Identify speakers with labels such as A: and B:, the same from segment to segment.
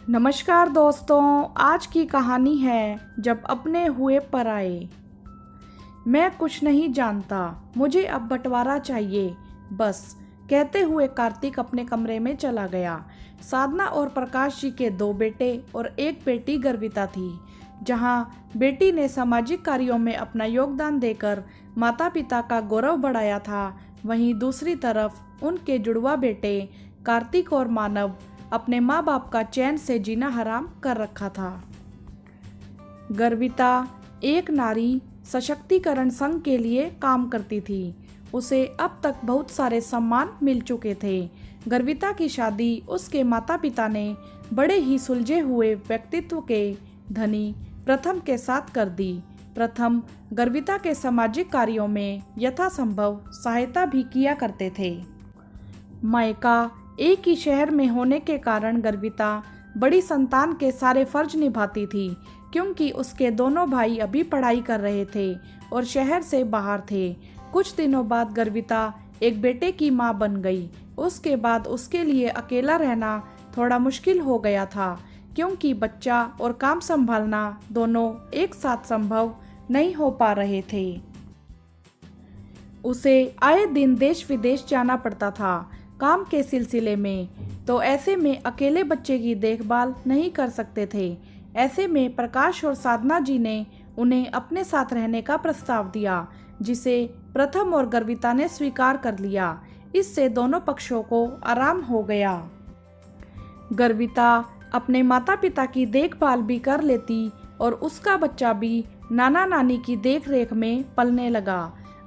A: नमस्कार दोस्तों, आज की कहानी है जब अपने हुए पराए। मैं कुछ नहीं जानता, मुझे अब बंटवारा चाहिए बस, कहते हुए कार्तिक अपने कमरे में चला गया। साधना और प्रकाश जी के 2 बेटे और एक बेटी गर्विता थी। जहां बेटी ने सामाजिक कार्यों में अपना योगदान देकर माता पिता का गौरव बढ़ाया था, वहीं दूसरी तरफ उनके जुड़वा बेटे कार्तिक और मानव अपने माँ बाप का चैन से जीना हराम कर रखा था। गर्विता एक नारी सशक्तिकरण संघ के लिए काम करती थी। उसे अब तक बहुत सारे सम्मान मिल चुके थे। गर्विता की शादी उसके माता पिता ने बड़े ही सुलझे हुए व्यक्तित्व के धनी प्रथम के साथ कर दी। प्रथम गर्विता के सामाजिक कार्यों में यथासंभव सहायता भी किया करते थे। मायका एक ही शहर में होने के कारण गर्विता बड़ी संतान के सारे फर्ज निभाती थी, क्योंकि उसके दोनों भाई अभी पढ़ाई कर रहे थे और शहर से बाहर थे। कुछ दिनों बाद गर्विता एक बेटे की मां बन गई। उसके बाद उसके लिए अकेला रहना थोड़ा मुश्किल हो गया था, क्योंकि बच्चा और काम संभालना दोनों एक साथ संभव नहीं हो पा रहे थे। उसे आए दिन देश विदेश जाना पड़ता था काम के सिलसिले में, तो ऐसे में अकेले बच्चे की देखभाल नहीं कर सकते थे। ऐसे में प्रकाश और साधना जी ने उन्हें अपने साथ रहने का प्रस्ताव दिया, जिसे प्रथम और गर्विता ने स्वीकार कर लिया। इससे दोनों पक्षों को आराम हो गया। गर्विता अपने माता पिता की देखभाल भी कर लेती और उसका बच्चा भी नाना नानी की देखरेख में पलने लगा।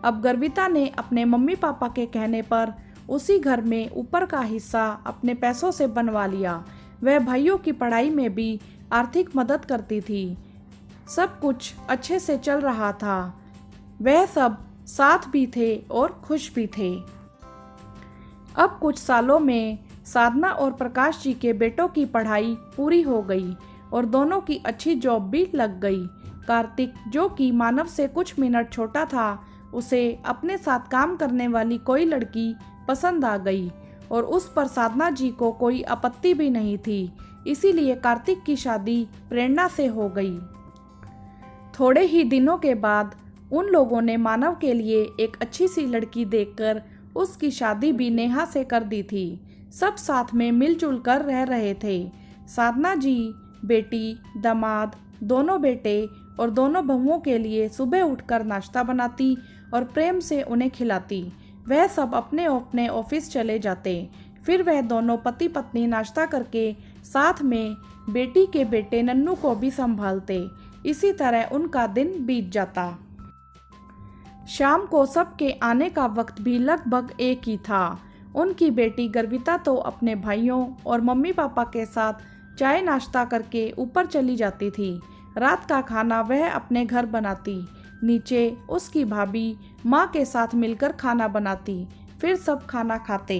A: अब गर्विता ने अपने मम्मी पापा के कहने पर उसी घर में ऊपर का हिस्सा अपने पैसों से बनवा लिया। वह भाइयों की पढ़ाई में भी आर्थिक मदद करती थी। सब कुछ अच्छे से चल रहा था। वह सब साथ भी थे और खुश भी थे। अब कुछ सालों में साधना और प्रकाश जी के बेटों की पढ़ाई पूरी हो गई और दोनों की अच्छी जॉब भी लग गई। कार्तिक, जो कि मानव से कुछ मिनट छोटा था, उसे अपने साथ काम करने वाली कोई लड़की पसंद आ गई और उस पर साधना जी को कोई आपत्ति भी नहीं थी। इसीलिए कार्तिक की शादी प्रेरणा से हो गई। थोड़े ही दिनों के बाद उन लोगों ने मानव के लिए एक अच्छी सी लड़की देखकर उसकी शादी भी नेहा से कर दी थी। सब साथ में मिलजुल कर रह रहे थे। साधना जी बेटी, दामाद, दोनों बेटे और दोनों बहुओं के लिए सुबह उठकर नाश्ता बनाती और प्रेम से उन्हें खिलाती। वह सब अपने अपने ऑफिस चले जाते। फिर वह दोनों पति पत्नी नाश्ता करके साथ में बेटी के बेटे नन्नू को भी संभालते। इसी तरह उनका दिन बीत जाता। शाम को सबके आने का वक्त भी लगभग एक ही था। उनकी बेटी गर्विता तो अपने भाइयों और मम्मी पापा के साथ चाय नाश्ता करके ऊपर चली जाती थी। रात का खाना वह अपने घर बनाती। नीचे उसकी भाभी माँ के साथ मिलकर खाना बनाती। फिर सब खाना खाते।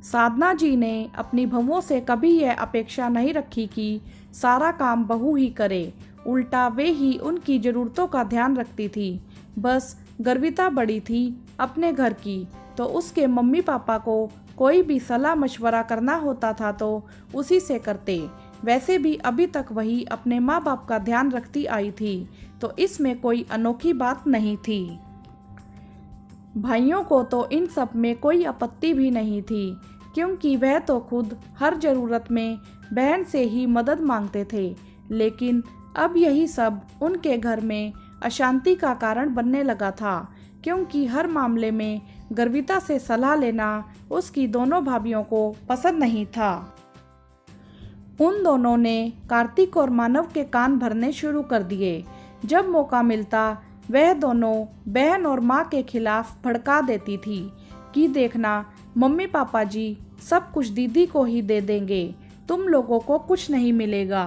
A: साधना जी ने अपनी बहुओं से कभी यह अपेक्षा नहीं रखी कि सारा काम बहू ही करे। उल्टा वे ही उनकी ज़रूरतों का ध्यान रखती थी। बस गर्विता बड़ी थी अपने घर की, तो उसके मम्मी पापा को कोई भी सलाह मशवरा करना होता था तो उसी से करते। वैसे भी अभी तक वही अपने माँ बाप का ध्यान रखती आई थी, तो इसमें कोई अनोखी बात नहीं थी। भाइयों को तो इन सब में कोई आपत्ति भी नहीं थी, क्योंकि वह तो खुद हर ज़रूरत में बहन से ही मदद मांगते थे। लेकिन अब यही सब उनके घर में अशांति का कारण बनने लगा था, क्योंकि हर मामले में गर्विता से सलाह लेना उसकी दोनों भाभियों को पसंद नहीं था। उन दोनों ने कार्तिक और मानव के कान भरने शुरू कर दिए। जब मौका मिलता वह दोनों बहन और माँ के खिलाफ भड़का देती थी कि देखना, मम्मी पापा जी सब कुछ दीदी को ही दे देंगे, तुम लोगों को कुछ नहीं मिलेगा।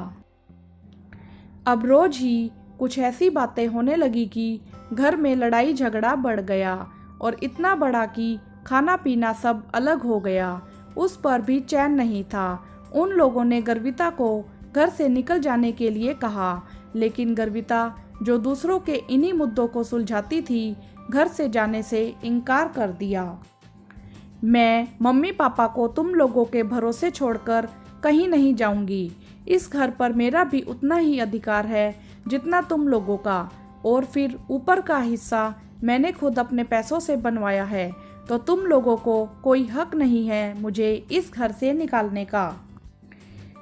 A: अब रोज ही कुछ ऐसी बातें होने लगी कि घर में लड़ाई झगड़ा बढ़ गया और इतना बड़ा कि खाना पीना सब अलग हो गया। उस पर भी चैन नहीं था। उन लोगों ने गर्विता को घर से निकल जाने के लिए कहा, लेकिन गर्विता, जो दूसरों के इन्हीं मुद्दों को सुलझाती थी, घर से जाने से इनकार कर दिया। मैं मम्मी पापा को तुम लोगों के भरोसे छोड़कर कहीं नहीं जाऊंगी। इस घर पर मेरा भी उतना ही अधिकार है जितना तुम लोगों का, और फिर ऊपर का हिस्सा मैंने खुद अपने पैसों से बनवाया है, तो तुम लोगों को कोई हक नहीं है मुझे इस घर से निकालने का।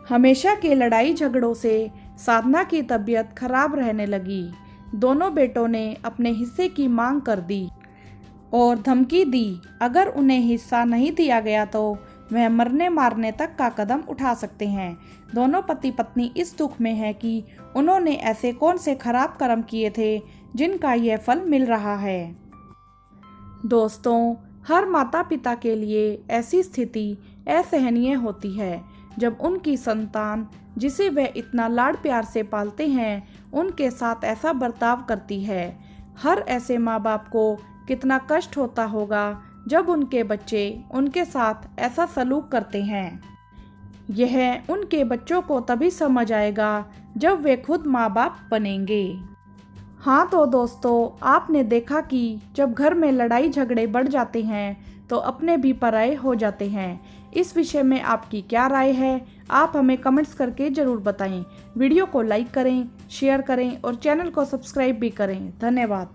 A: हमेशा के लड़ाई झगड़ों से साधना की तबीयत खराब रहने लगी। दोनों बेटों ने अपने हिस्से की मांग कर दी और धमकी दी, अगर उन्हें हिस्सा नहीं दिया गया तो वह मरने मारने तक का कदम उठा सकते हैं। दोनों पति पत्नी इस दुख में है कि उन्होंने ऐसे कौन से खराब कर्म किए थे जिनका यह फल मिल रहा है। दोस्तों, हर माता पिता के लिए ऐसी स्थिति असहनीय होती है जब उनकी संतान, जिसे वे इतना लाड प्यार से पालते हैं, उनके साथ ऐसा बर्ताव करती है। हर ऐसे माँ बाप को कितना कष्ट होता होगा जब उनके बच्चे उनके साथ ऐसा सलूक करते हैं। यह उनके बच्चों को तभी समझ आएगा जब वे खुद माँ बाप बनेंगे। हाँ तो दोस्तों, आपने देखा कि जब घर में लड़ाई झगड़े बढ़ जाते हैं तो अपने भी पराये हो जाते हैं। इस विषय में आपकी क्या राय है, आप हमें कमेंट्स करके ज़रूर बताएं। वीडियो को लाइक करें, शेयर करें और चैनल को सब्सक्राइब भी करें। धन्यवाद।